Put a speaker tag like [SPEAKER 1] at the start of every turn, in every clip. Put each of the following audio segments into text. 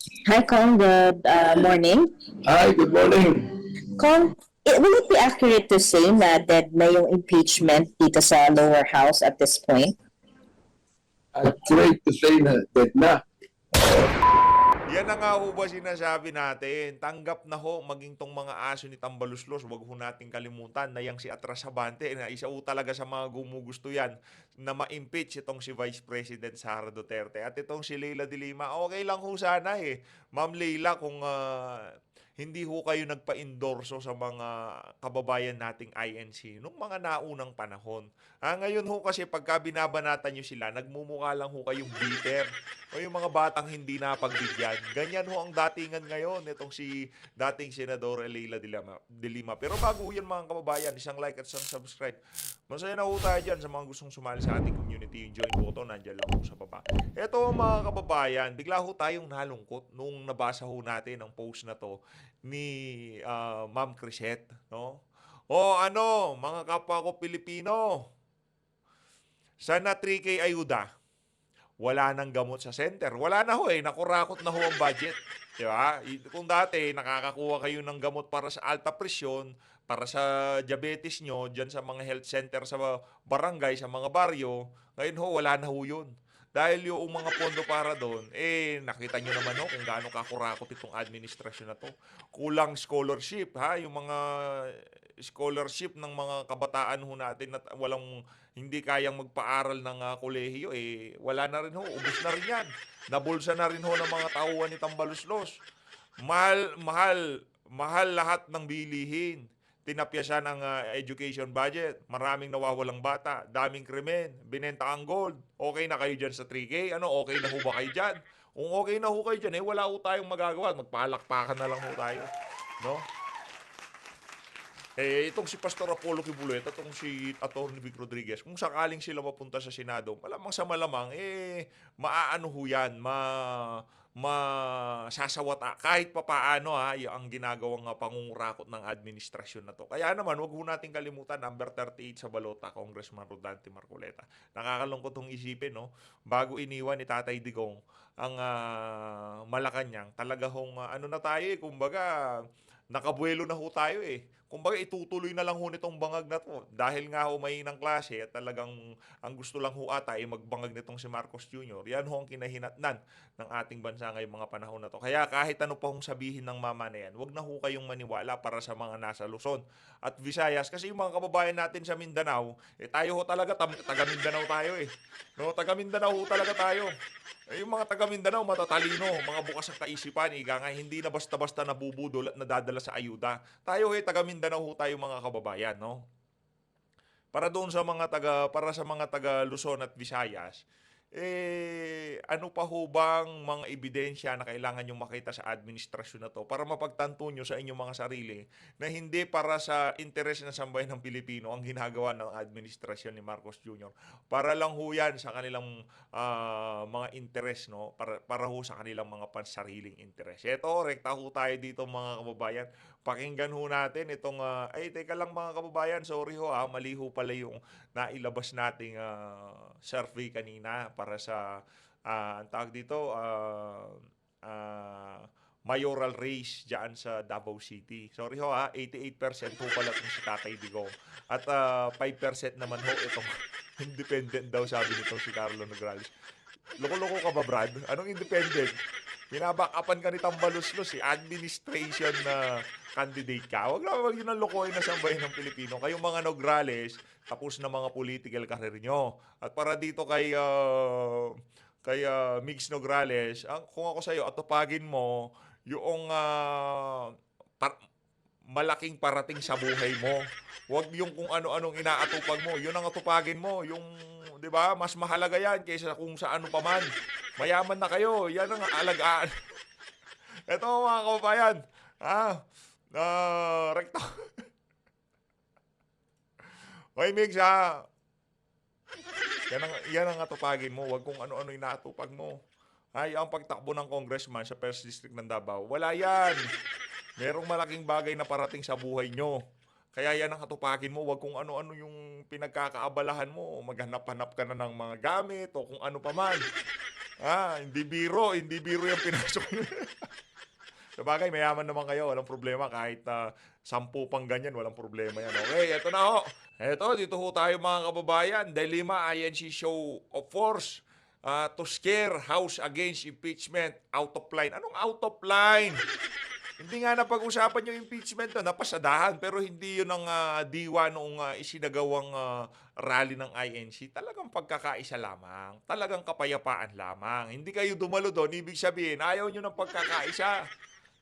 [SPEAKER 1] Hi, Kong. Good morning.
[SPEAKER 2] Hi, good morning.
[SPEAKER 1] Kong, will it be accurate to say na dead na yung impeachment dito sa lower house at this point?
[SPEAKER 2] Accurate to say na dead na.
[SPEAKER 3] Yan na nga ho ba sinasabi natin. Tanggap na ho maging tong mga aso ni Tambaluslos. Huwag ho nating kalimutan na yang si Atras Sabante na isa ho talaga sa mga gumugusto yan na ma-impeach itong si Vice President Sara Duterte. At itong si Leila de Lima, okay lang ho sana eh. Ma'am Leila, kung hindi ho kayo nagpa-endorso sa mga kababayan nating INC nung mga naunang panahon. Ngayon ho kasi pagka binabanatan nyo sila, nagmumukha lang ho kayong bitter o yung mga batang hindi napagbigyan. Ganyan ho ang datingan ngayon itong si dating Senador Leila de Lima. Pero bago ho yan mga kababayan, isang like at isang subscribe. Masaya na ho tayo dyan sa mga gustong sumali sa ating community. Yung join button, nandyan lang ho sa baba. Eto mga kababayan, bigla ho tayong nalungkot nung nabasa ho natin ang post na to ni Ma'am Crisette. No? O ano, mga kapwa ko Pilipino, sana 3K ayuda. Wala nang gamot sa center. Wala na ho eh. Nakurakot na ho ang budget. Di ba? Kung dati, nakakakuha kayo ng gamot para sa alta presyon, para sa diabetes nyo, dyan sa mga health center sa barangay, sa mga baryo, ngayon ho, wala na ho yun. Dahil yung mga pondo para doon, nakita nyo naman ho kung gaano kakurakot itong administrasyon na to. Kulang scholarship, ha? Yung mga scholarship ng mga kabataan ho natin na walang hindi kayang magpaaral ng kolehiyo, wala na rin ho. Ubus na rin yan. Nabulsa na rin ho ng mga tauhan ni Tambaluslos. Mahal, mahal, mahal lahat ng bilihin. Tinapyasan ang education budget. Maraming nawawalang bata. Daming krimen. Binenta ang gold. Okay na kayo dyan sa 3K? Ano, okay na ho ba kayo dyan? Kung okay na ho kayo dyan, wala ho tayong magagawa. Magpalakpakan na lang ho tayo. No? Itong si Pastor Apollo Kibuloy at itong si Atty. Vic Rodriguez, kung sakaling sila mapunta sa Senado, malamang sa malamang, maaano ho yan, masasawata kahit papaano ang ginagawang pangungurakot ng administrasyon na to. Kaya naman, wag ho nating kalimutan, number 38 sa balota, Congressman Rodante Marcoleta. Nakakalungkot hong isipin, no? Bago iniwan ni Tatay Digong ang Malacanang, talaga hong ano na tayo kumbaga, nakabuelo na ho tayo eh. Kumbaga itutuloy na lang ho nitong bangag na to. Dahil nga ho may ng klase at talagang ang gusto lang ho ata ay magbangag nitong si Marcos Jr. Yan ho ang kinahinatnan ng ating bansa ngayong mga panahon na to. Kaya kahit ano pa hong sabihin ng mama na yan, wag na ho kayong maniwala para sa mga nasa Luzon at Visayas. Kasi yung mga kababayan natin sa Mindanao, tayo ho talaga, taga Mindanao tayo eh. No, taga Mindanao ho talaga tayo. Yung mga taga Mindanao, matatalino, mga bukas ang kaisipan, nga, hindi na basta-basta nabubudol at nadadala sa ayuda. Tayo taga Mindanao ho tayo mga kababayan, no? Para sa mga taga Luzon at Visayas, ano pa ho bang mga ebidensya na kailangan nyo makita sa administrasyon na to para mapagtanto nyo sa inyong mga sarili na hindi para sa interes ng sambayan ng Pilipino ang ginagawa ng administrasyon ni Marcos Jr. Para lang ho yan sa kanilang mga interes, no? Para ho sa kanilang mga pansariling interes. Ito, rekta ho tayo dito mga kababayan. Pakinggan ho natin itong, teka lang mga kababayan, sorry ho mali ho pala yung nailabas nating survey kanina para sa ang tawag dito mayoral race diyan sa Davao City. Sorry ho 88% ho pala itong si Tatay Digong. At 5% naman ho itong independent daw sabi nito si Carlo Nograles. Loko-loko ka ba, Brad? Anong independent? Binabackupan ka ni Tambaluslos administration na candidate ka. Wag yun ang lokohin na sambahin ng Pilipino. Kayong mga Nograles, tapos na mga political career nyo. At para dito kay Migs Nograles, kung ako sa'yo, atupagin mo yung malaking parating sa buhay mo. Huwag yung kung ano-anong inaatupag mo. Yun ang atupagin mo. Yung, di ba, mas mahalaga yan kaysa kung sa ano pa man. Mayaman na kayo. Yan ang alagaan. Ito mga kababayan. Rekto. Hoy, Migs yan ang atupagin mo. Huwag kung ano-ano inaatupag mo. Ang pagtakbo ng congressman sa First District ng Davao. Wala yan. Merong malaking bagay na parating sa buhay nyo. Kaya yan ang katupagin mo. Huwag kung ano-ano yung pinagkakaabalahan mo. Maghanap-hanap ka na ng mga gamit o kung ano pa man. Hindi biro yung pinasok niyo. Sabagay, mayaman naman kayo, walang problema. Kahit 10 pang ganyan, walang problema yan. Okay, eto na ho. Eto, dito ho tayo mga kababayan. Dilemma INC show of force to scare House against impeachment. Out of line. Anong out of line? Hindi nga napag-usapan yung impeachment na napasadahan, pero hindi yun ang diwa noong isinagawang rally ng INC. Talagang pagkakaisa lamang. Talagang kapayapaan lamang. Hindi kayo dumalo doon. Ibig sabihin, ayaw nyo ng pagkakaisa.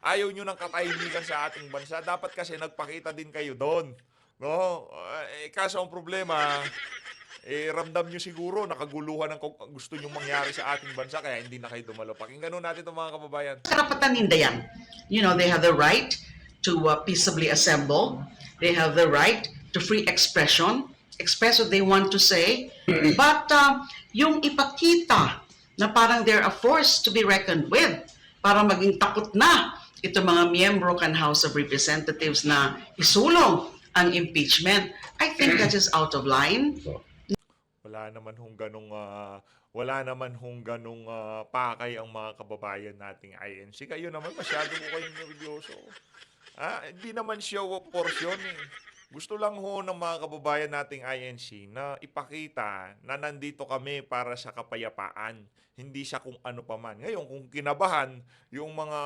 [SPEAKER 3] Ayaw nyo ng katahimikan sa ating bansa. Dapat kasi nagpakita din kayo doon. No? Kaso ang problema, ramdam nyo siguro nakaguluhan ng gusto nyo mangyari sa ating bansa kaya hindi na kayo dumalo. Pakinggan nun natin itong mga kababayan.
[SPEAKER 4] Karapatan nila yan. You know, they have the right to peaceably assemble. They have the right to free expression, express what they want to say. But yung ipakita na parang they're a force to be reckoned with, para maging takot na ito mga miyembro kan House of Representatives na isulong ang impeachment, I think that is out of line.
[SPEAKER 3] Wala naman hong ganong pakay ang mga kababayan nating INC. Kayo naman masyado ko kayong nervyoso. Hindi naman show of force yun eh. Gusto lang ho ng mga kababayan nating INC na ipakita na nandito kami para sa kapayapaan. Hindi sa kung ano pa man. Ngayon, kung kinabahan yung mga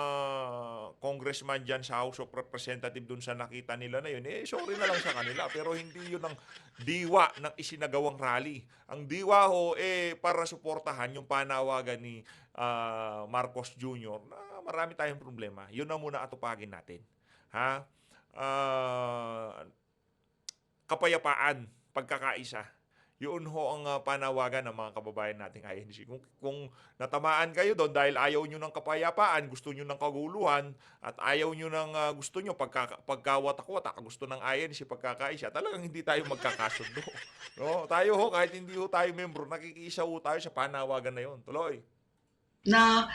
[SPEAKER 3] congressman dyan sa House of Representatives dun sa nakita nila na yun, sorry na lang sa kanila. Pero hindi yun ang diwa ng isinagawang rally. Ang diwa ho, para suportahan yung panawagan ni Marcos Jr. na marami tayong problema. Yun na muna atupagin natin. Ha? Kapayapaan, pagkakaisa. Yun ho ang panawagan ng mga kababayan nating INC. Kung natamaan kayo doon dahil ayaw nyo ng kapayapaan, gusto nyo ng kaguluhan, at ayaw nyo ng gusto nyo pagkawatak-watak, gusto ng INC pagkakaisa, talagang hindi tayo magkakasundo. No? Tayo ho, kahit hindi ho tayo membro, nakikiisa ho tayo sa panawagan na yun. Tuloy.
[SPEAKER 4] Na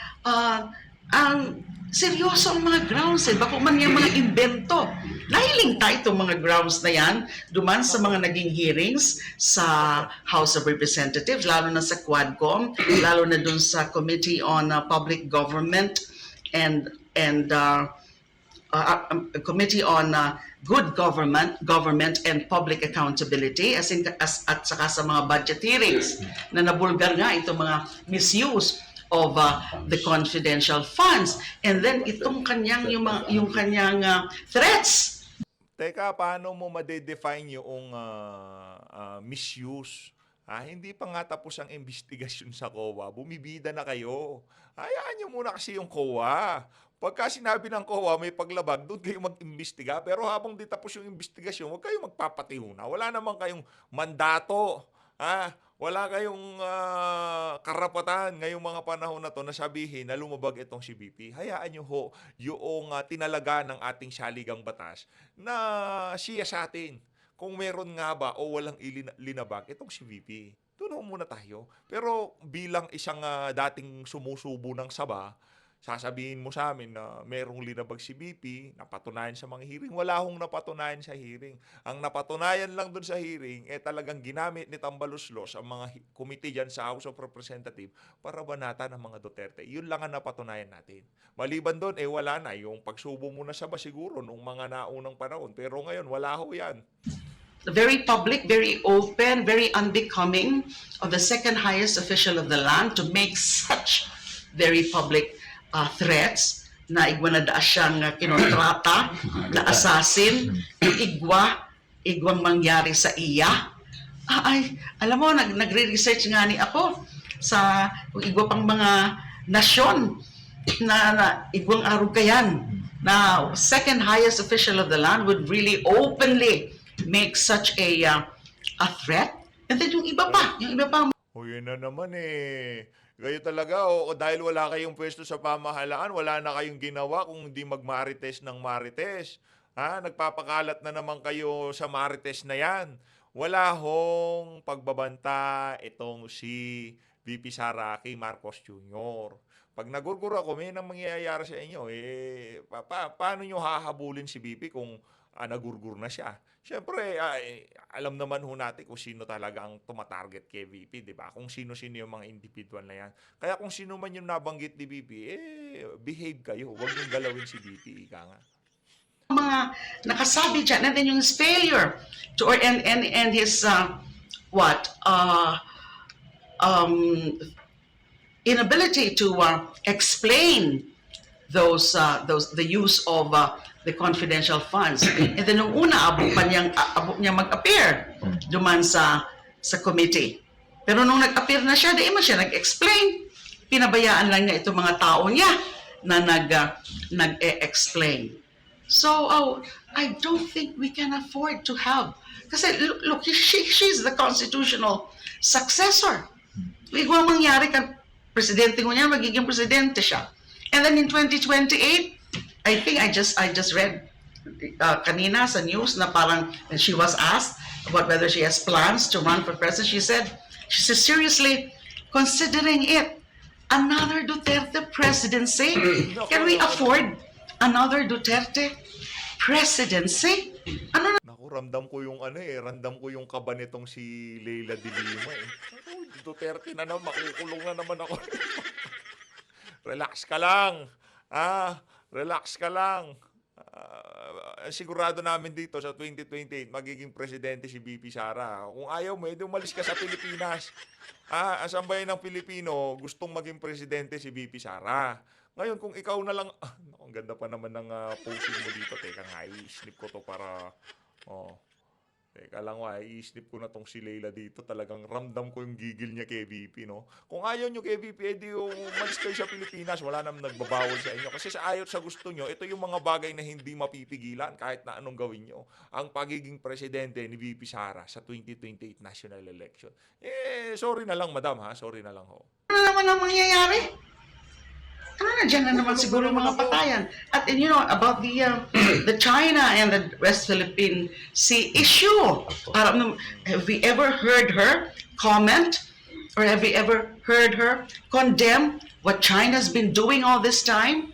[SPEAKER 4] ang seryoso ang mga grounds bako man yung mga invento. Nahiling tayo itong mga grounds na yan duman sa mga naging hearings sa House of Representatives, lalo na sa Quadcom, lalo na dun sa Committee on Public Government and Committee on Good Government and Public Accountability at saka sa mga budget hearings na nabulgar nga itong mga misuse of the confidential funds, and then itong kanyang yung kanyang threats.
[SPEAKER 3] Teka, paano mo ma-define yung misuse? Hindi pa nga tapos ang investigasyon sa COA. Bumibida na kayo. Hayaan nyo muna kasi yung COA. Pagka sinabi ng COA may paglabag, doon kayo mag-imbestiga. Pero habang di tapos yung investigasyon, huwag kayo magpapatihuna. Wala naman kayong mandato. Wala kayong karapatan ngayong mga panahon na to na sabihin na lumabag itong si BP. Hayaan nyo ho yung tinalaga ng ating saligang batas na siya sa atin. Kung meron nga ba o walang linabag itong si BP. Doon muna tayo. Pero bilang isang dating sumusubo ng saba, sasabihin mo sa amin na merong linabag si BP, napatunayan sa mga hearing. Wala hong napatunayan sa hearing. Ang napatunayan lang dun sa hearing, talagang ginamit ni Tambaloslos ang mga committee dyan sa House of Representatives para banatan ng mga Duterte. Yun lang ang napatunayan natin. Maliban doon, wala na. Yung pagsubo mo na sa ba siguro nung mga naunang panahon. Pero ngayon, wala ho yan.
[SPEAKER 4] Very public, very open, very unbecoming of the second highest official of the land to make such very public threats na igwa na daa siyang kinontrata, na assassin, igwang mangyari sa iya. Alam mo, nagre-research nga ni ako sa igwa pang mga nasyon na igwang arugayan na second highest official of the land would really openly make such a threat. And then yung iba pa.
[SPEAKER 3] O yun na naman Kayo talaga, dahil wala kayong pwesto sa pamahalaan, wala na kayong ginawa kung hindi mag-marites ng marites. Nagpapakalat na naman kayo sa marites na yan. Wala hong pagbabanta itong si VP Sara kay Marcos Jr. Pag nagurgur ako, may nang mangyayari sa inyo, paano nyo hahabulin si VP kung nagurgur na siya. Siyempre, alam naman ho natin kung sino talaga ang tumatarget kay VP, di ba? Kung sino-sino yung mga individual na yan. Kaya kung sino man yung nabanggit ni VP, behave kayo. Huwag niyong galawin si VP, ika nga.
[SPEAKER 4] Mga nakasabi dyan, and then yung his failure to, or and his, inability to explain the use of the confidential funds. And then nung una, abot niya mag-appear duman sa committee. Pero nung nag-appear na siya, di man siya nag-explain. Pinabayaan lang niya itong mga tao niya na nag-explain. So, I don't think we can afford to have, kasi look, she's the constitutional successor. Kung mangyari kan presidente ko niya, magiging presidente siya. And then in 2028, I think I just read kanina sa news na parang she was asked about whether she has plans to run for president. She said she's seriously considering it. Another Duterte presidency? Can we afford another Duterte presidency? Ano na?
[SPEAKER 3] Naku, ramdam ko yung kaba nitong si Leila de Lima eh. Naku, Duterte na naman, makukulong na naman ako. Relax ka lang. Relax ka lang. Sigurado namin dito sa 2028, magiging presidente si VP Sara. Kung ayaw mo, edi umalis ka sa Pilipinas. Ang bayan ng Pilipino, gustong maging presidente si VP Sara. Ngayon, kung ikaw na lang, ang ganda pa naman ng posing mo dito. Teka nga, i-snip ko to para, teka lang, i-snip ko na tong si Leila dito. Talagang ramdam ko yung gigil niya kay VP, no? Kung ayaw nyo kay VP, edi umalis kayo sa Pilipinas. Wala naman nagbabawal sa inyo. Kasi sa ayaw sa gusto nyo, ito yung mga bagay na hindi mapipigilan kahit na anong gawin nyo. Ang pagiging presidente ni VP Sara sa 2028 national election. Sorry na lang, madam, ha? Sorry na lang, ho.
[SPEAKER 4] Ano naman ang mangyayari? Dyan na naman siguro mga patayan. At you know, about the China and the West Philippine Sea issue. Have we ever heard her comment, or have we ever heard her condemn what China's been doing all this time?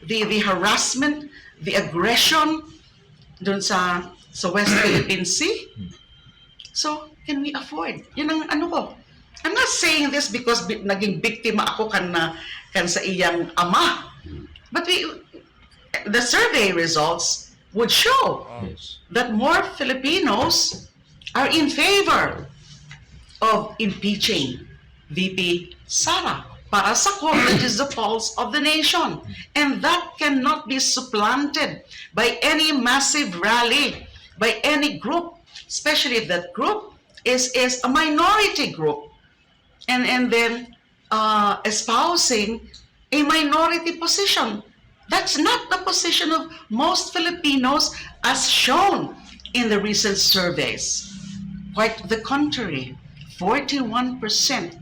[SPEAKER 4] The harassment, the aggression dun sa West Philippine Sea? So, can we afford? Yun ang ano ko. I'm not saying this because naging biktima ako kan sa iyang ama. But the survey results would show that more Filipinos are in favor of impeaching VP Sara. Para sa court, is the pulse of the nation. And that cannot be supplanted by any massive rally, by any group, especially if that group is a minority group. And then espousing a minority position. That's not the position of most Filipinos as shown in the recent surveys. Quite the contrary. 41%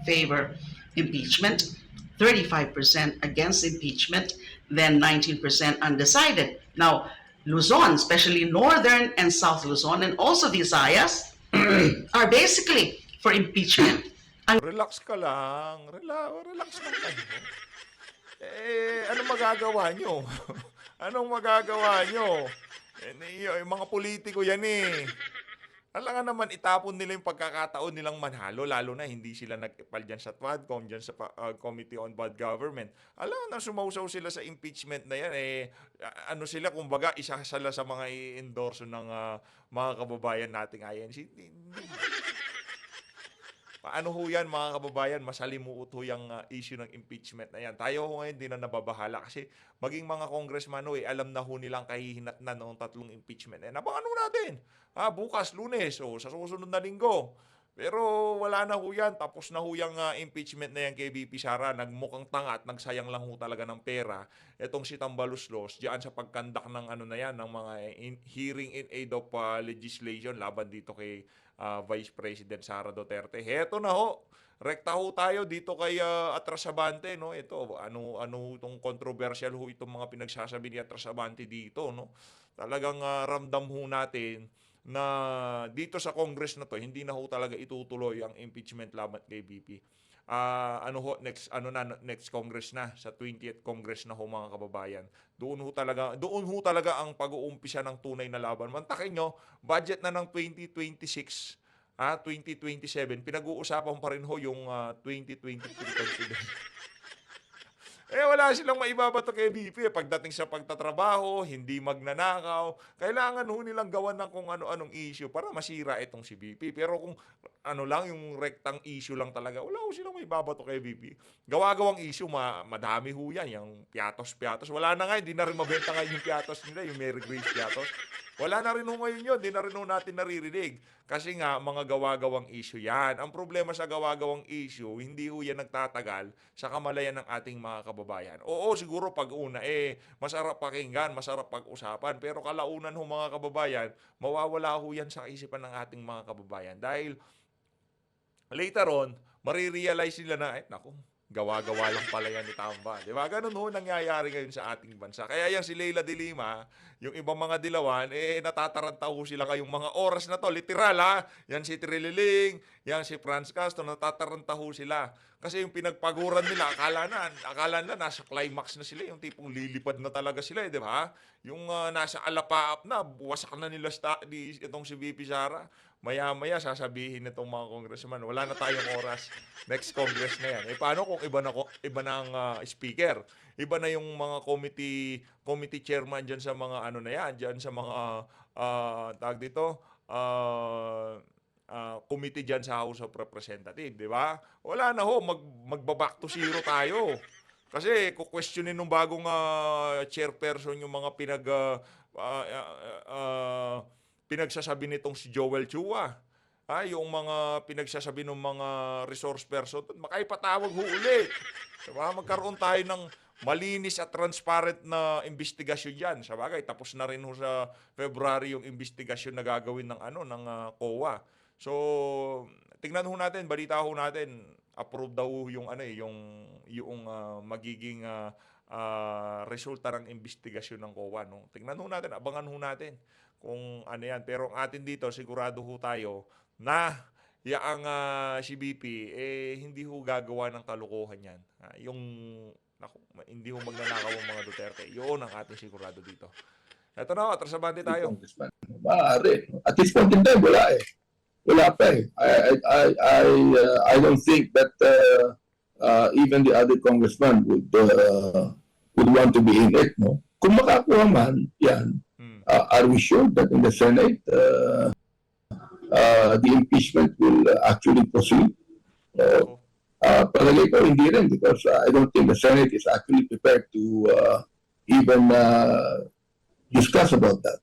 [SPEAKER 4] favor impeachment, 35% against impeachment, then 19% undecided. Now, Luzon, especially Northern and South Luzon, and also Visayas, are basically for impeachment.
[SPEAKER 3] Relax ka lang. Relax lang kayo. Anong magagawa nyo? Anong magagawa nyo? Yung mga politiko yan eh. Alangan naman itapon nila yung pagkakataon nilang manhalo, lalo na hindi sila nag-ipal dyan sa TWADCOM, dyan sa Committee on Bad Government. Alangan na sumausaw sila sa impeachment na yan, ano sila, kumbaga, isa sila sa mga i-endorso ng mga kababayan nating INC. Ano ho yan mga kababayan, masalimuot ho yung issue ng impeachment na yan. Tayo ho ngayon di na nababahala kasi maging mga congressman ho, alam na ho nilang kahihinatnan ng 3 impeachment. Abangan ho natin, bukas, Lunes, sa susunod na linggo. Pero wala na ho yan, tapos na ho yung impeachment na yan kay VP Sara. Nagmukhang tanga at nagsayang lang ho talaga ng pera. Etong si Tambaluslos, diyan sa pagkandak ng ano na yan, ng mga hearing in aid of legislation laban dito kay Vice President Sara Duterte. Heto na ho. Rekta ho tayo dito kay Atrasabante, no? Ito, ano itong controversial ho itong mga pinagsasabi ni Atrasabante dito, no? Talagang ramdam ho natin na dito sa Congress na to, hindi na ho talaga itutuloy ang impeachment laban kay VP. next Congress na, sa 20th Congress na ho mga kababayan. Doon ho talaga ang pag-uumpisa ng tunay na laban. Mantakin nyo, budget na ng 2026, 2027, pinag-uusapan pa rin ho yung 2023 confidence. Wala silang maibabato kay BP. Pagdating sa pagtatrabaho, hindi magnanakaw, kailangan ho nilang gawan ng kung ano-anong issue para masira itong si BP. Pero kung yung rektang issue lang talaga, wala ho silang maibabato kay BP. Gawa-gawang issue, madami ho yan. Yung piatos. Wala na nga, hindi na rin mabenta ngayon yung piatos nila, yung Mary Grace piatos. Wala na rin ho ngayon yun, hindi na rin ho natin naririnig. Kasi nga, mga gawa-gawang issue yan. Ang problema sa gawa-gawang issue, hindi ho yan nagtatagal sa kamalayan ng ating mga kababayan. Oo, siguro pag-una, masarap pakinggan, masarap pag-usapan. Pero kalaunan ho mga kababayan, mawawala ho yan sa isipan ng ating mga kababayan. Dahil later on, marirealize nila na, naku, gawa-gawa lang pala yan ni Tamba. Diba? Ganun ho nangyayari ngayon sa ating bansa. Kaya yan si Leila de Lima, yung ibang mga dilawan, natataranta ho sila kayong mga oras na to. Literal ha. Yan si Trililing, yan si Franz Castro, natataranta ho sila. Kasi yung pinagpaguran nila, akala na nasa climax na sila. Yung tipong lilipad na talaga sila, di ba? Yung nasa alapaap na, wasak na nila itong si VP Sara. Maya-maya sasabihin nitong mga congressman, wala na tayong oras. Next Congress na yan. Paano kung iba na ang speaker? Iba na yung mga committee chairman dyan sa mga na yan, dyan sa mga tag dito, committee dyan sa House of Representatives, di ba? Wala na ho, magbaback to zero tayo. Kasi kukwestiyonin ng bagong chairperson yung mga pinagsasabi nitong si Joel Chua. Yung mga pinagsasabi ng mga resource person, makaipatawag ho ulit. Diba? Magkaroon tayo ng malinis at transparent na investigasyon dyan. Sabagay, tapos na rin ho sa February yung investigasyon na gagawin ng COA. So, tingnan ho natin, balita ho natin, approve daw yung magiging resulta ng investigasyon ng COA. No? Tingnan ho natin, abangan ho natin kung ano yan. Pero ang atin dito, sigurado ho tayo na yaang si BP, hindi ho gagawa ng kalukuhan yan. Hindi ho magnanakaw ang mga Duterte. Yun ang ating sigurado dito. Ito na, atrasabante tayo.
[SPEAKER 2] Maaari. At this point in time, wala eh. Wala pa eh. I don't think that even the other congressman would want to be in it, no? Kung makakuha man, yan, are we sure that in the Senate, the impeachment will actually proceed? Palagay ko hindi rin because I don't think the Senate is actually prepared to even discuss about that.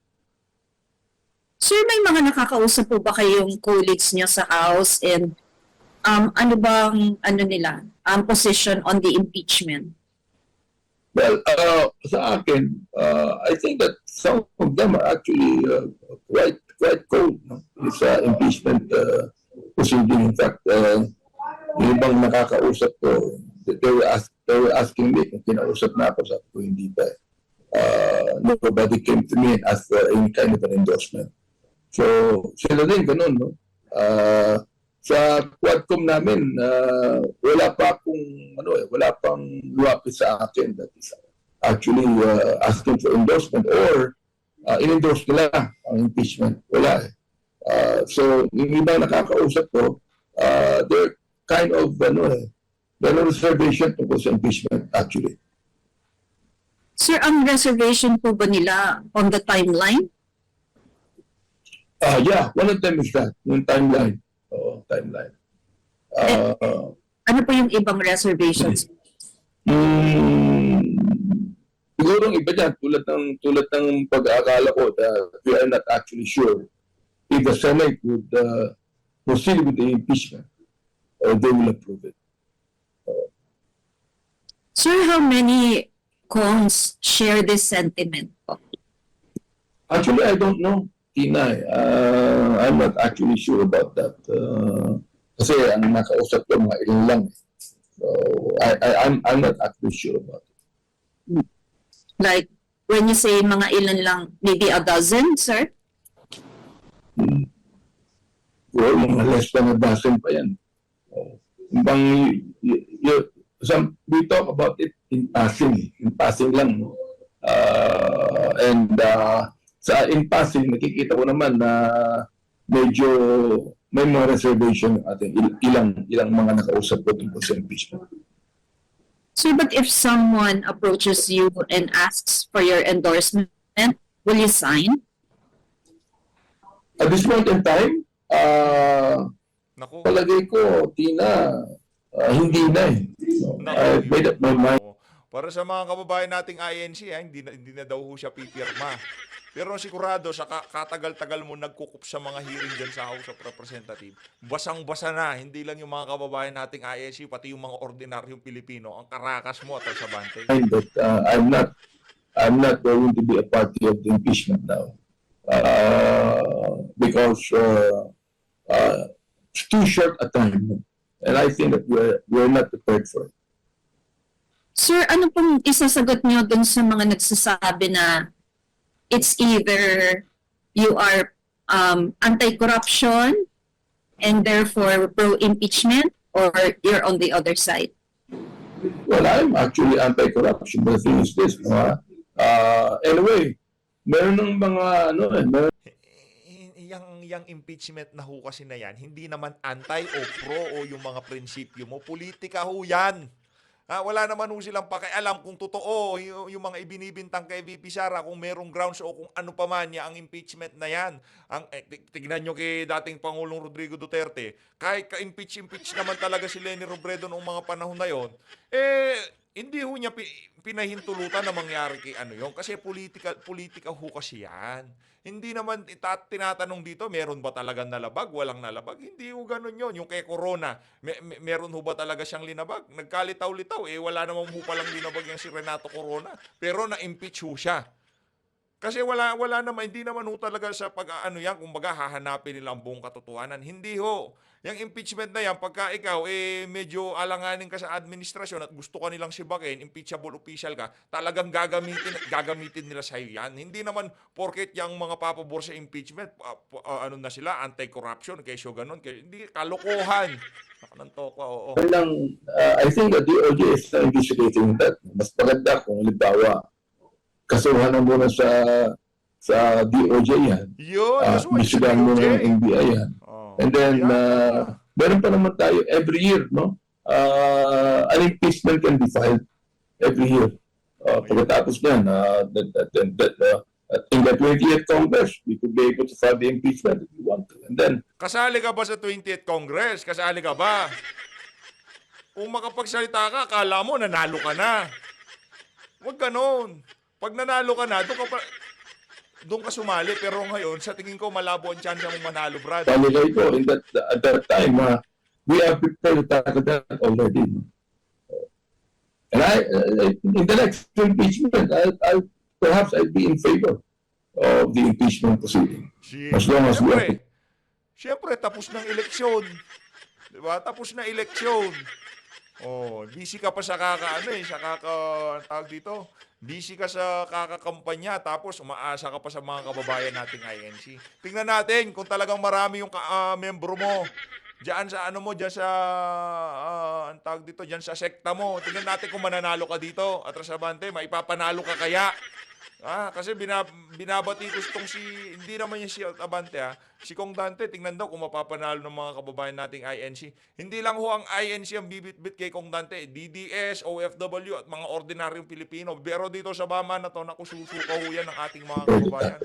[SPEAKER 1] Sir, may mga nakakausap po ba kayong colleagues niyo sa House and ano bang position on the impeachment?
[SPEAKER 2] Well, sa akin, I think that some of them are actually quite cold. No? It's impeachment proceeding. In fact, yung ibang nakakausap ko, they were asking me, kung kinausap na ako, sabi ko, hindi pa. Nobody came to me and asked for any kind of an endorsement. So, sila din, ganun, no? Sa Quadcom namin, wala pang luwapit sa akin that is actually asking for endorsement or in-endorse nila ang impeachment. Wala eh. So, yung ibang nakakausap ko, they're kind of, they're reservation tungkol sa impeachment actually.
[SPEAKER 1] Sir, ang reservation po ba nila on the timeline?
[SPEAKER 2] Yeah, one of them is that, yung timeline. Timeline.
[SPEAKER 1] Ano po yung ibang reservations?
[SPEAKER 2] Siguro ang iba dyan, tulad ng pag-aakala ko that we are not actually sure if the Senate would proceed with the impeachment or they will approve it.
[SPEAKER 1] Sir, how many Kongs share this sentiment po?
[SPEAKER 2] Actually, I don't know, Tina. I'm not actually sure about that. Kasi ang nakausap ko mga ilan lang. So, I'm not actually sure about it.
[SPEAKER 1] Like, when you say mga ilan lang, maybe a dozen, sir?
[SPEAKER 2] Well, mga less than a dozen pa yan. Bang, we talk about it in passing lang. No? In passing, nakikita ko naman na medyo may mga reservation yung ating ilang mga nakausap ko tungkol sa impeachment.
[SPEAKER 1] Sir, but if someone approaches you and asks for your endorsement, will you sign?
[SPEAKER 2] At this point in time,
[SPEAKER 3] Naku.
[SPEAKER 2] palagay ko, Tina, hindi na eh. No, I made up my mind.
[SPEAKER 3] Para sa mga kababayan nating INC, hindi na daw ho siya pipirma. Pero sigurado, sa katagal-tagal mo nagkukup sa mga hearing dyan sa House of Representatives, basang-basa na, hindi lang yung mga kababayan nating INC, pati yung mga ordinaryong Pilipino, ang karakas mo at sa bante.
[SPEAKER 2] But I'm not going to be a party of the impeachment now. Because it's too short a time. And I think that we're not prepared for it.
[SPEAKER 1] Sir, ano pong isasagot niyo dun sa mga nagsasabi na it's either you are anti-corruption and therefore pro-impeachment, or you're on the other side?
[SPEAKER 2] Well, I'm actually anti-corruption. But the thing is this, anyway, meron ng mga,
[SPEAKER 3] Yang impeachment na ho kasi na yan, hindi naman anti o pro o yung mga prinsipyo mo. Politika ho yan. Wala naman ho silang pakialam kung totoo yung mga ibinibintang kay VP Sara, kung merong grounds o kung ano pa man niya ang impeachment na yan. Tignan nyo kay dating Pangulong Rodrigo Duterte, kahit ka-impeach naman talaga si Leni Robredo noong mga panahon na yon, hindi ho niya pinahintulutan na mangyari kay ano yun. Kasi politika ho kasi yan. Hindi naman tinatanong dito, meron ba talagang nalabag? Walang nalabag? Hindi ho ganun yun. Yung kay Corona, meron ho ba talaga siyang linabag? Nagkalitaw-litaw, wala naman ho palang linabag yung si Renato Corona. Pero na-impeach ho siya. Kasi wala naman, hindi naman ho talaga sa pag-ano yan, kumbaga hahanapin nila ang buong katotohanan. Hindi ho. Yung impeachment na yan, pagka ikaw medyo alanganin ka sa administrasyon at gusto ka nilang sibakin, impeachable official ka, talagang gagamitin nila sa yan. Hindi naman porket yung mga papabor sa impeachment, ano na sila, anti-corruption, kesyo ganun. Hindi, kalokohan. Nakanantok ko, oo.
[SPEAKER 2] I think that DOJ is investigating that. Mas maganda kung halimbawa, kasuhan na muna sa DOJ yan.
[SPEAKER 3] Yun, that's why it's
[SPEAKER 2] Misugan muna
[SPEAKER 3] DOJ.
[SPEAKER 2] ng NBI yan. And then, meron pa naman tayo every year, no? An impeachment can be filed every year. Pagkatapos niyan, in the 20th Congress, we could be able to file the impeachment if we want to. And then,
[SPEAKER 3] Kasali ka ba sa 20th Congress? Kasali ka ba? Kung makapagsalita ka, akala mo nanalo ka na. Huwag ganon. Pag nanalo ka na, doon ka sumali. Pero ngayon, sa tingin ko, malabo ang chance mong manalo, Brad.
[SPEAKER 2] palagay ko, at that time, we are prepared to tackle that already. And in the next impeachment, perhaps I'll be in favor of the impeachment proceeding. As long as we are...
[SPEAKER 3] Siyempre, tapos ng eleksyon. Diba? Tapos na eleksyon. Busy ka pa sa tawag dito, busy ka sa kakakampanya, tapos umaasa ka pa sa mga kababayan nating INC. Tingnan natin kung talagang marami yung membro mo. Diyan sa diyan sa tawag dito, diyan sa sekta mo. Tingnan natin kung mananalo ka dito. Atras Abante, maipapanalo ka kaya? Kasi binabati ko hindi naman yung si Abante si Kong Dante, tingnan daw kung mapapanalo ng mga kababayan nating INC. Hindi lang ho ang INC ang bibit-bit kay Kong Dante, DDS, OFW at mga ordinaryong Pilipino. Pero dito sa Bama na to, nakususuka ho yan ng ating mga kababayan.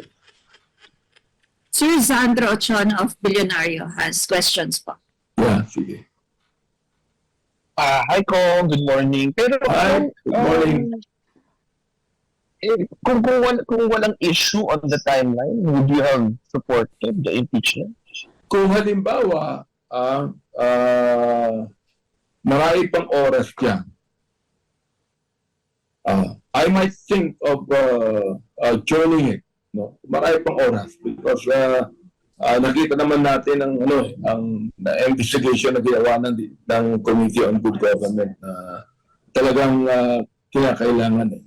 [SPEAKER 1] Sir Zandro Ochona of Billionario has questions po.
[SPEAKER 2] Yeah, sige.
[SPEAKER 5] Hi, Kong. Good morning. Pero,
[SPEAKER 2] Hi, good morning.
[SPEAKER 5] Kung walang issue on the timeline, would you have supported the impeachment?
[SPEAKER 2] Kung halimbawa, marami pang oras dyan, I might think of joining it. No? Marami pang oras because nakita naman natin ang investigation na ginawa ng Committee on Good Government na talagang kinakailangan .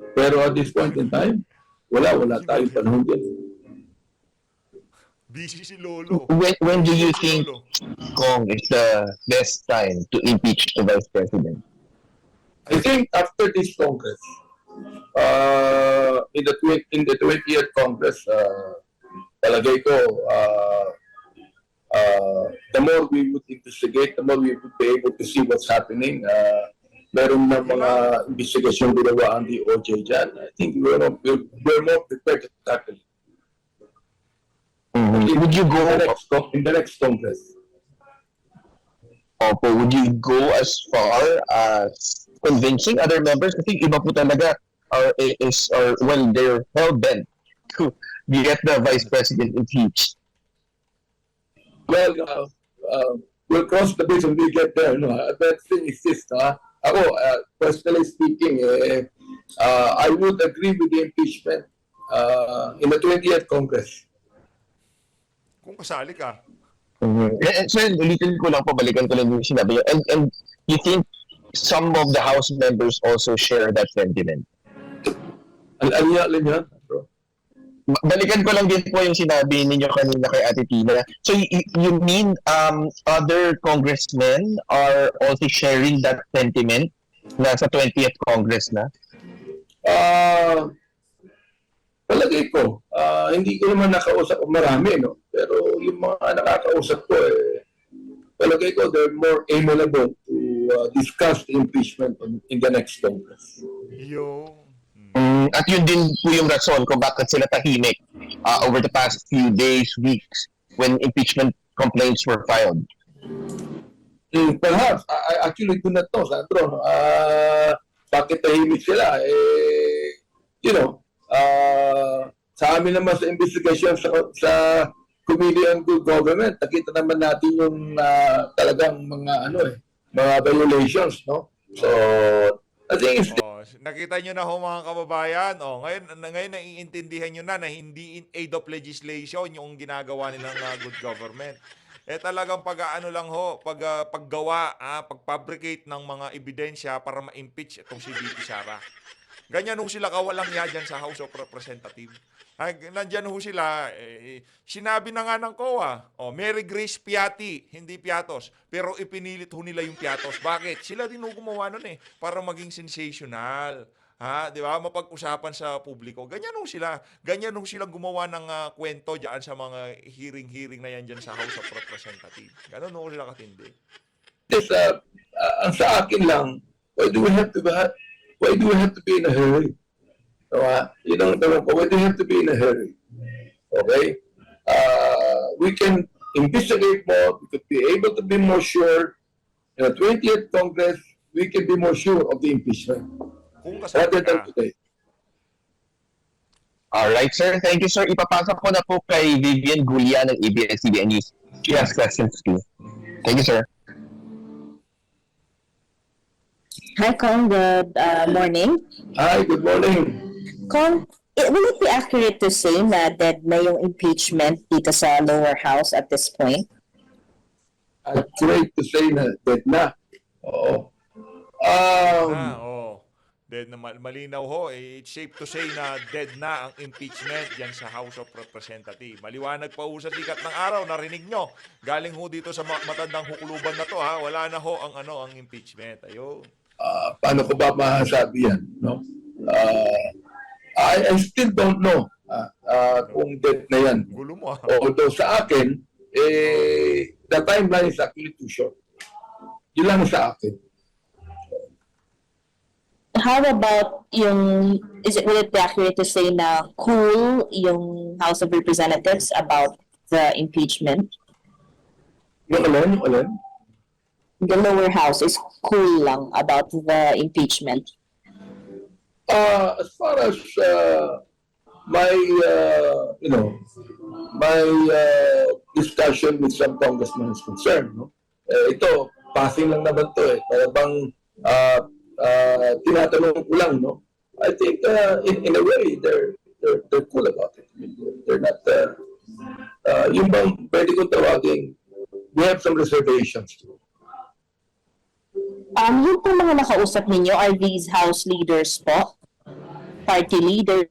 [SPEAKER 2] Pero at this point in time, wala tayong panahon din.
[SPEAKER 3] Busy si Lolo.
[SPEAKER 5] When do you
[SPEAKER 3] Si
[SPEAKER 5] think
[SPEAKER 3] Lolo.
[SPEAKER 5] Kong is the best time to impeach the Vice President?
[SPEAKER 2] I think after this Congress, in the 20th Congress, palagay ko, the more we would investigate, the more we would be able to see what's happening. Meron na mga investigasyon ginawa ang DOJ dyan. I think we're more prepared to tackle it.
[SPEAKER 5] Would you go?
[SPEAKER 2] In the next Congress?
[SPEAKER 5] Opo, would you go as far as convincing other members? I think iba po talaga they're hell-bent to get the Vice President impeached.
[SPEAKER 2] Well, we'll cross the bridge when we get there. No? That thing is this. Ako, personally speaking, I would agree with the impeachment in the 20th Congress.
[SPEAKER 3] Kung kasali ka.
[SPEAKER 5] Sir, ulitin ko lang, pabalikan ko lang yung sinabi niyo. And you think some of the House members also share that sentiment?
[SPEAKER 2] Alin yan, bro?
[SPEAKER 5] Balikan ko lang din po yung sinabi ninyo kanina kay Ate Tina. So you mean other congressmen are also sharing that sentiment na sa 20th Congress na?
[SPEAKER 2] Palagay ko, hindi ko naman nakausap marami, no? Pero yung mga nakakausap ko, palagay ko they're more amenable to discuss the impeachment in the next Congress.
[SPEAKER 3] Yo.
[SPEAKER 5] At yun din po yung rason kung bakit sila tahimik over the past few days, weeks, when impeachment complaints were filed.
[SPEAKER 2] Perhaps, I actually do not know, Sandro. Bakit tahimik sila? Sa amin naman sa investigation sa Committee on Good Government, nakita naman natin yung talagang mga violations, no? So, I think it's
[SPEAKER 3] Nakita nyo na ho mga kababayan. Ngayon naiintindihan nyo na hindi in aid of legislation yung ginagawa nilang good government. Talagang paggawa, pag-fabricate ng mga ebidensya para ma-impeach itong si VP Sara. Ganyan ho sila kawalang ya dyan sa House of Representatives. Nandyan ho sila, sinabi na nga ng COA, Mary Grace Piatti, hindi Piatos. Pero ipinilit ho nila yung Piatos. Bakit? Sila din ho gumawa nun para maging sensational. Di ba? Mapag-usapan sa publiko. Ganyan ho sila. Ganyan ho sila gumawa ng kwento dyan sa mga hearing na yan dyan sa House of Representatives. Ganun ho sila katindi.
[SPEAKER 2] Ang sa akin lang, why do we have to be in a hurry? Why do we have to be in a hurry? Okay? We can investigate more. We could be able to be more sure. In the 20th Congress, we can be more sure of the impeachment.
[SPEAKER 3] Kung kasama
[SPEAKER 2] Rather than
[SPEAKER 3] ka.
[SPEAKER 2] today.
[SPEAKER 5] Alright, sir. Thank you, sir. Ipapasa ko na po kay Vivian Gulia ng ABS-CBN News. She has questions too. Thank you, sir.
[SPEAKER 1] Hi, Kong. Good morning.
[SPEAKER 2] Hi, good morning.
[SPEAKER 1] Kong, will it be accurate to say na dead na yung impeachment dito sa lower house at this point?
[SPEAKER 2] Accurate to say na dead na. Oo.
[SPEAKER 3] Dead na malinaw ho. It's safe to say na dead na ang impeachment yan sa House of Representatives. Maliwanag pa ho sa sikat ng araw, narinig nyo. Galing ho dito sa matandang hukuluban na to, wala na ho ang impeachment. Ayun.
[SPEAKER 2] Paano ko ba masasabi yan? No? I still don't know kung dead na yan.
[SPEAKER 3] Gulo mo
[SPEAKER 2] Although sa akin, the timeline is actually too short. Yun lang sa akin.
[SPEAKER 1] How about will it be accurate to say na cool yung House of Representatives about the impeachment?
[SPEAKER 2] Yung alin?
[SPEAKER 1] The lower house is cool lang about the impeachment.
[SPEAKER 2] As far as my discussion with some congressmen is concerned, no? Ito, passing lang naman to Parang tinatanong ko lang, no? I think in a way they're cool about it. I mean, they're not yung bang pwede kong tawagin, we have some reservations.
[SPEAKER 1] Yung po mga nakausap ninyo, are these house leaders po? Party leader?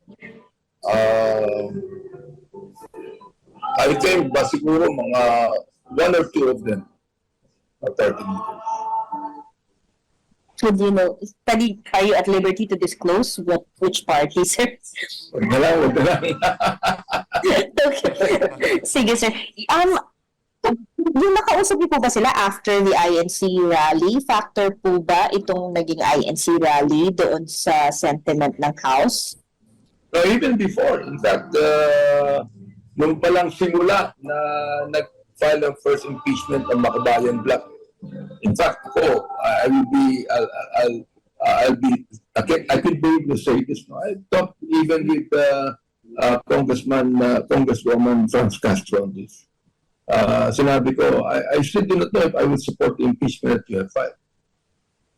[SPEAKER 2] I think ba siguro mga one or two of them are party leaders.
[SPEAKER 1] So, do you know, are you at liberty to disclose which party, sir?
[SPEAKER 2] Huwag na lang, huwag na lang.
[SPEAKER 1] Okay. Sige, sir. Yung nakausap niyo po ba sila after the INC rally? Factor po ba itong naging INC rally doon sa sentiment ng House?
[SPEAKER 2] No, even before, in fact, nung palang simula na nag-file ang first impeachment ng Makabayan Bloc, in fact, I could be able to say this. No? I talked even with Congresswoman Franz Castro on this. Sinabi ko, I still do not know if I would support the impeachment that you have filed.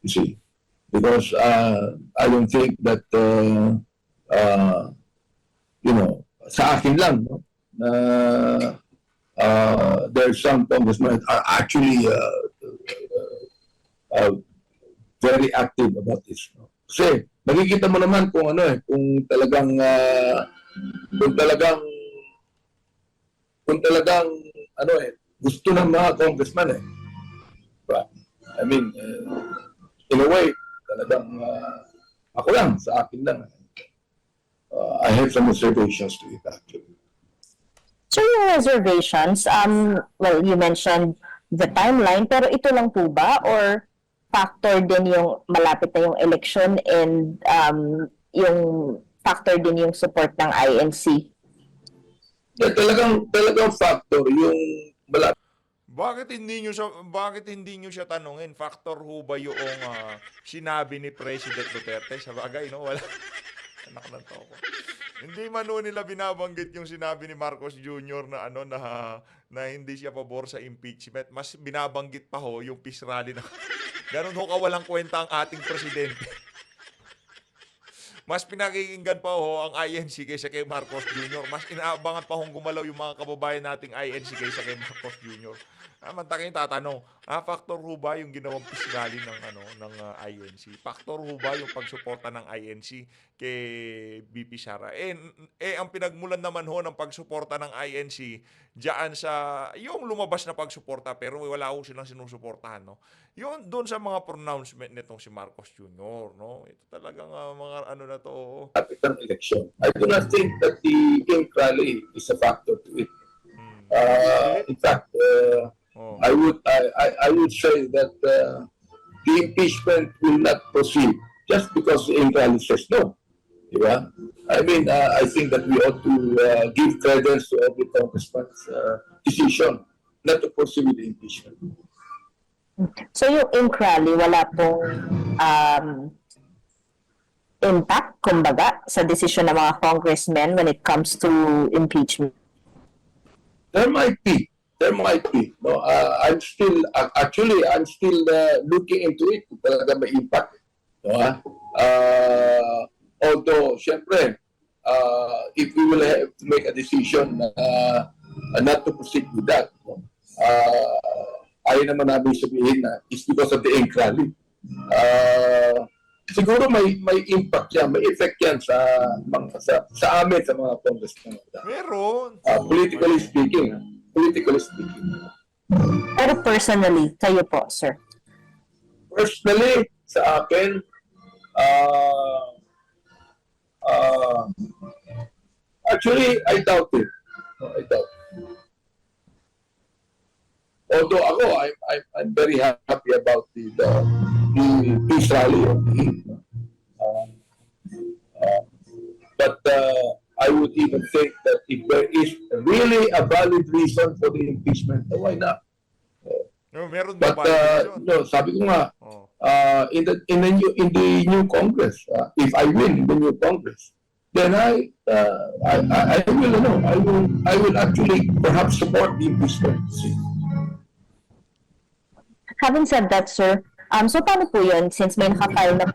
[SPEAKER 2] You see, because I don't think that sa akin lang, no, there's some congressmen that are actually very active about this. No? Kasi makikita mo naman kung kung talagang gusto ng mga congressmen But, I mean, in a way, talagang ako lang, sa akin lang. I have some reservations to it actually.
[SPEAKER 1] So yung reservations, well, you mentioned the timeline, pero ito lang po ba? Or factor din yung malapit na yung election and yung factor din yung support ng INC?
[SPEAKER 2] Yeah, talagang factor yung malapit.
[SPEAKER 3] Bakit hindi niyo siya tanungin? Factor ho ba yung sinabi ni President Duterte? Sa bagay, no? Wala. Anak ng toko. Hindi man ho nila binabanggit yung sinabi ni Marcos Jr. na hindi siya pabor sa impeachment. Mas binabanggit pa ho yung peace rally na ganun ho kawalang kwenta ang ating presidente. Mas pinakikinggan pa ho ang INC kaysa kay Marcos Jr. Mas inaabangan pa hong gumalaw yung mga kababayan nating INC kaysa kay Marcos Jr. Mantakin tatanong, factor ho ba yung ginawang peace rally ng INC? Factor ho ba yung pagsuporta ng INC kay BP Sara? Ang pinagmulan naman ho ng pagsuporta ng INC diyan sa yung lumabas na pagsuporta pero wala ho silang sinusuportahan, no? Yun doon sa mga pronouncement nitong si Marcos Jr., no? Ito talagang mga na to.
[SPEAKER 2] Ng election. I do not think that the ink rally is a factor to it. In fact, I would say that the impeachment will not proceed just because the ink rally says no. Diba? I mean, I think that we ought to give credence to every congressman's decision not to proceed with the impeachment.
[SPEAKER 1] So yung ink rally, wala pong impact, kumbaga, sa desisyon ng mga congressmen when it comes to impeachment?
[SPEAKER 2] There might be. No, I'm still looking into it kung talaga may impact. No, although, syempre, if we will have to make a decision not to proceed with that, no, ayaw naman namin sabihin na it's because of the ink rally. Siguro may impact yan, may effect yan sa amin, sa mga congressmen.
[SPEAKER 3] Meron.
[SPEAKER 2] Politically speaking.
[SPEAKER 1] Pero personally, kayo po, sir?
[SPEAKER 2] Personally, sa akin, actually, I doubt it. I doubt it. Although ako, I'm very happy about the peace rally of the Heat. But I would even think that if there is really a valid reason for the impeachment, why not?
[SPEAKER 3] No, meron ba
[SPEAKER 2] But no, sabi ko nga, in the new Congress, if I win in the new Congress, then I will actually perhaps support the impeachment.
[SPEAKER 1] Having said that, sir, so paano po yun since may nakafile na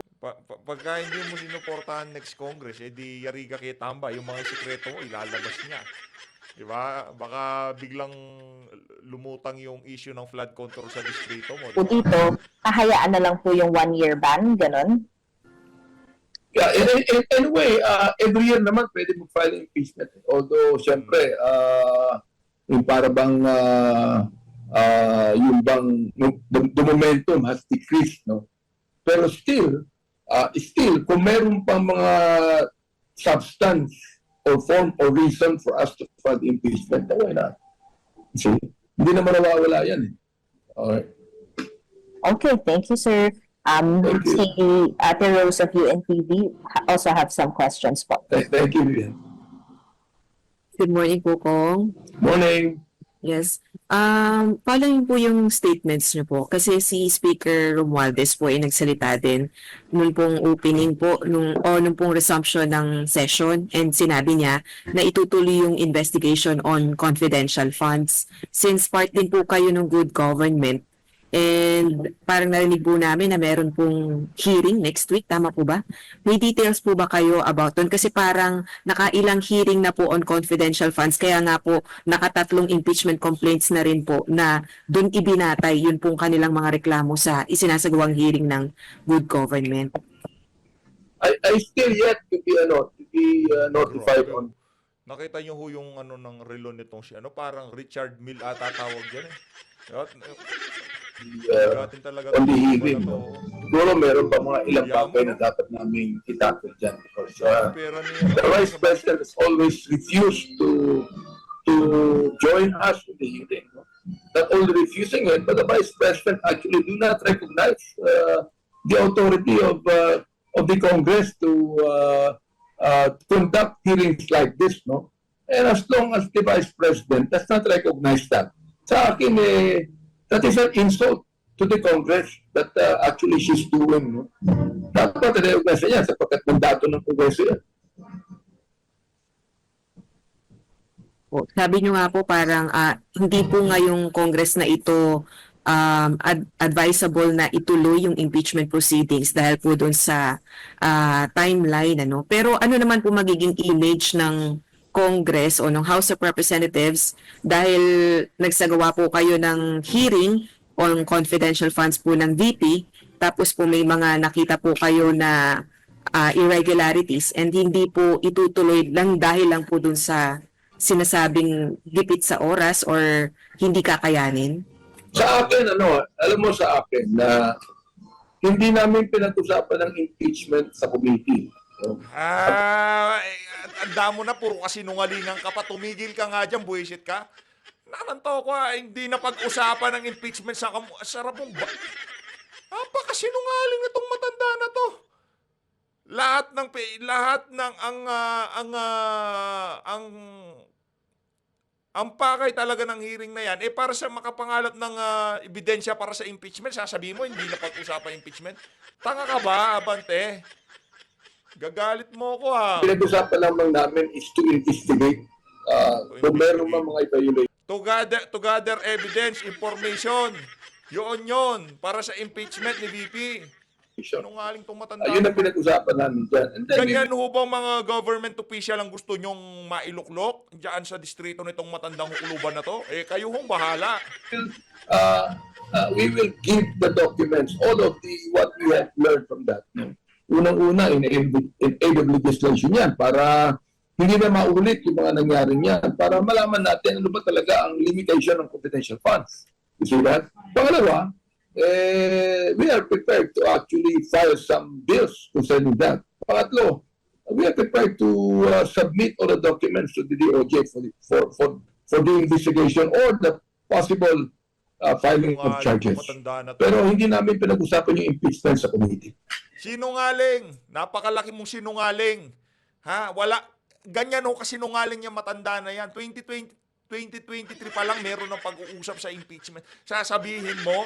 [SPEAKER 3] Pagka hindi mo sinuportahan next Congress, di yari ka kay Tamba, yung mga sekreto mo, ilalabas niya. Diba? Baka biglang lumutang yung issue ng flood control sa distrito mo.
[SPEAKER 1] po dito, hahayaan na lang po yung 1-year ban, ganon?
[SPEAKER 2] Yeah, anyway, every year naman pwede mag-file impeachment. Although, siyempre, Yung para bang yung bang the momentum has decreased, no? Pero still kung meron pang mga substance or form or reason for us to fund impeachment, why not? See, hindi naman nawawala yan. Okay.
[SPEAKER 1] Okay, thank you, sir.
[SPEAKER 2] Thank you.
[SPEAKER 1] Si Ate Rose of UNTV also have some questions po.
[SPEAKER 2] Thank you, Vivian.
[SPEAKER 6] Good morning po, Kong.
[SPEAKER 2] Morning.
[SPEAKER 6] Yes. Following po yung statements niyo po, kasi si Speaker Romualdez po ay nagsalita din nung pong opening po, nung pong resumption ng session, and sinabi niya na itutuloy yung investigation on confidential funds. Since part din po kayo ng good government, and parang narinig po namin na meron pong hearing next week, tama po ba? May details po ba kayo about doon? Kasi parang nakailang hearing na po on confidential funds, kaya nga po nakatatlong impeachment complaints na rin po na doon ibinatay yun pong kanilang mga reklamo sa isinasagawang hearing ng good government.
[SPEAKER 2] I still yet to be notified on.
[SPEAKER 3] Nakita niyo ho yung ng relo nitong parang Richard Mill ata tawag diyan eh. Gatin talaga
[SPEAKER 2] On the
[SPEAKER 3] tong
[SPEAKER 2] hearing,
[SPEAKER 3] iba na to.
[SPEAKER 2] no? Siguro meron pa mga ilang
[SPEAKER 3] Yaman,
[SPEAKER 2] bagay
[SPEAKER 3] no?
[SPEAKER 2] na dapat namin itakot dyan because
[SPEAKER 3] Pera niya.
[SPEAKER 2] the Vice President has always refused to join us in the hearing. No? Not only refusing it, but the Vice President actually do not recognize the authority of the Congress to conduct hearings like this, no? And as long as the Vice President does not recognize that, sa akin that is an insult to the Congress that actually she's doing. No? Dapat recognize niya sapagkat mandato ng Kongreso yan.
[SPEAKER 6] Po. Sabi nyo nga po parang hindi po ngayong Congress na ito advisable na ituloy yung impeachment proceedings dahil po doon sa timeline. Pero ano naman po magiging image ng Congress o ng House of Representatives dahil nagsagawa po kayo ng hearing on confidential funds po ng VP, tapos po may mga nakita po kayo na irregularities and hindi po itutuloy lang dahil lang po dun sa sinasabing gipit sa oras or hindi kakayanin?
[SPEAKER 2] Sa akin, alam mo sa akin na hindi namin pinag-usapan ng impeachment sa committee. No?
[SPEAKER 3] Anda mo na, puro kasinungalingan ka pa. Tumigil ka nga dyan, buwisit ka. Nananto ko hindi na pag-usapan ng impeachment sa sarap mong ba? Napakasinungaling itong matanda na to. Ang pakay talaga ng hearing na yan, para sa makapangalap ng ebidensya para sa impeachment, sasabihin mo, hindi na pag-usapan impeachment. Tanga ka ba, Abante? Gagalit mo ko
[SPEAKER 2] Pinag-usapan lamang namin is to investigate kung meron mga violation.
[SPEAKER 3] To gather evidence, information. Yun, para sa impeachment ni VP. Sinungaling tong matanda.
[SPEAKER 2] Yun ang pinag-usapan namin dyan. And then,
[SPEAKER 3] Ganyan ho bang mga government official ang gusto nyong mailuklok dyan sa distrito nitong matandang hukuluban na to? Kayo hong bahala.
[SPEAKER 2] we will give the documents, all of what we have learned from that. No? Unang-una, in aid of legislation yan para hindi na maulit yung mga nangyaring yan para malaman natin ano ba talaga ang limitation ng confidential funds. You see that? Pangalawa, we are prepared to actually file some bills concerning that. Pangatlo, we are prepared to submit all the documents to the DOJ for the investigation or the possible filing of charges. Pero hindi namin pinag-usapan yung impeachment sa committee.
[SPEAKER 3] Sinungaling. Napakalaki mong sinungaling. Ganyan ho kasinungaling yung matanda na yan. 2023 pa lang meron ng pag-uusap sa impeachment. Sasabihin mo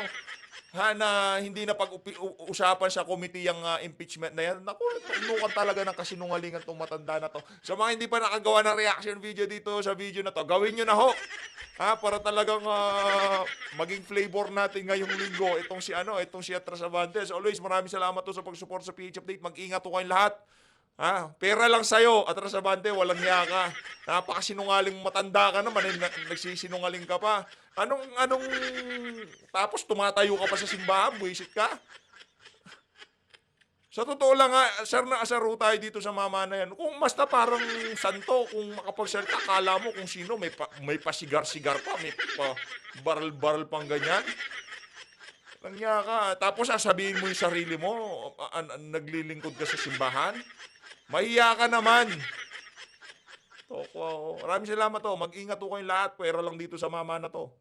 [SPEAKER 3] na hindi na pag-usapan sa committee yung impeachment na yan. Naku, tunukan talaga ng kasinungalingan tong matanda na to. Sa mga hindi pa nakagawa ng reaction video dito sa video na to, gawin nyo na ho. Para talagang maging flavor natin ngayong linggo itong si Atras Avantes. Always maraming salamat to sa pag-support sa PH Update. Mag-ingat to kayong lahat. Pera lang sa'yo, Atras Avante, walang hiya ka. Napakasinungaling matanda ka naman, nagsisinungaling ka pa. Tapos tumatayo ka pa sa simbahan, buwisit ka. Sa totoo lang nga, asar na asar ho tayo dito sa mama na yan. Kung basta parang santo, kung makapagsalita, akala mo kung sino, may pasigar-sigar pa, may pa baral-baral pang ganyan. Langya ka. Tapos sasabihin mo yung sarili mo, naglilingkod ka sa simbahan. Mahiya ka naman. Maraming salamat to. Mag-ingat ho kayong lahat. Pwera lang dito sa mama na to.